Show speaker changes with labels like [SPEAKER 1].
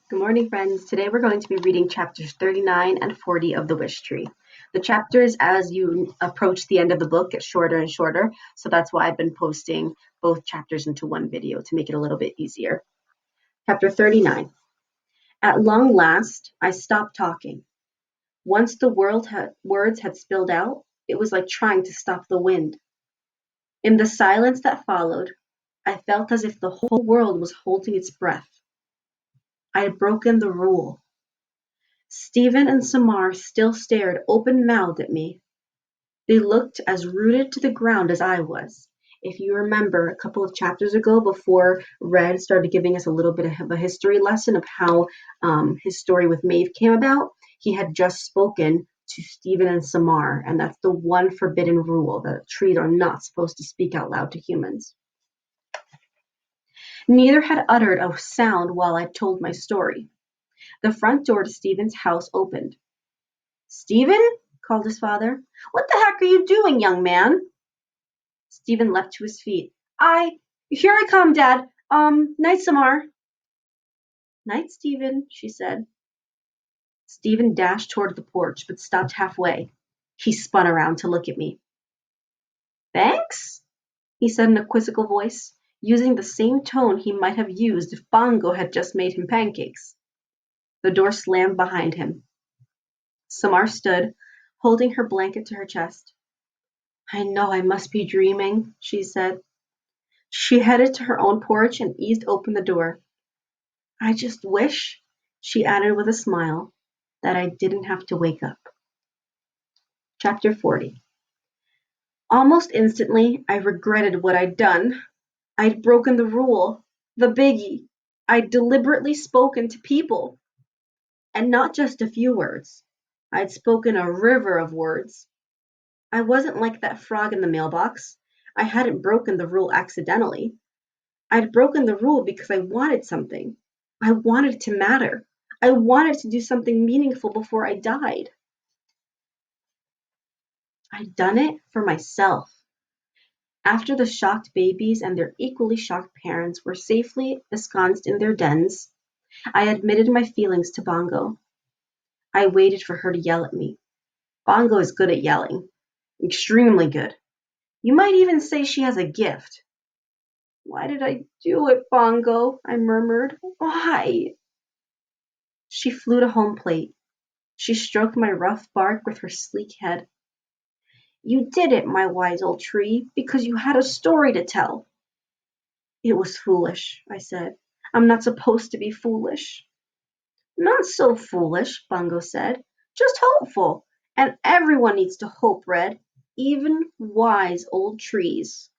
[SPEAKER 1] Good morning, friends. Today we're going to be reading chapters 39 and 40 of The Wish Tree. The chapters, as you approach the end of the book, get shorter and shorter, so that's why I've been posting both chapters into one video to make it a little bit easier. Chapter 39. At long last, I stopped talking. Once the words had spilled out, it was like trying to stop the wind. In the silence that followed, I felt as if the whole world was holding its breath. I had broken the rule. Stephen and Samar still stared open-mouthed at me. They looked as rooted to the ground as I was. If you remember a couple of chapters ago, before Red started giving us a little bit of a history lesson of how his story with Maeve came about, he had just spoken to Stephen and Samar, and that's the one forbidden rule that trees are not supposed to speak out loud to humans. Neither had uttered a sound while I told my story. The front door to Stephen's house opened. "Stephen?" called his father. "What the heck are you doing, young man?" Stephen leapt to his feet. Here I come, Dad. Night, Samar." "Night, Stephen," she said. Stephen dashed toward the porch, but stopped halfway. He spun around to look at me. "Thanks?" he said in a quizzical voice, using the same tone he might have used if Bongo had just made him pancakes. The door slammed behind him. Samar stood, holding her blanket to her chest. "I know I must be dreaming," she said. She headed to her own porch and eased open the door. "I just wish," she added with a smile, "that I didn't have to wake up." Chapter 40. Almost instantly, I regretted what I'd done. I'd broken the rule, the biggie. I'd deliberately spoken to people. And not just a few words. I'd spoken a river of words. I wasn't like that frog in the mailbox. I hadn't broken the rule accidentally. I'd broken the rule because I wanted something. I wanted it to matter. I wanted to do something meaningful before I died. I'd done it for myself. After the shocked babies and their equally shocked parents were safely ensconced in their dens, I admitted my feelings to Bongo. I waited for her to yell at me. Bongo is good at yelling. Extremely good. You might even say she has a gift. "Why did I do it, Bongo?" I murmured. "Why?" She flew to home plate. She stroked my rough bark with her sleek head. "You did it, my wise old tree, because you had a story to tell." "It was foolish," I said. "I'm not supposed to be foolish." "Not so foolish," Bongo said. "Just hopeful. And everyone needs to hope, Red. Even wise old trees."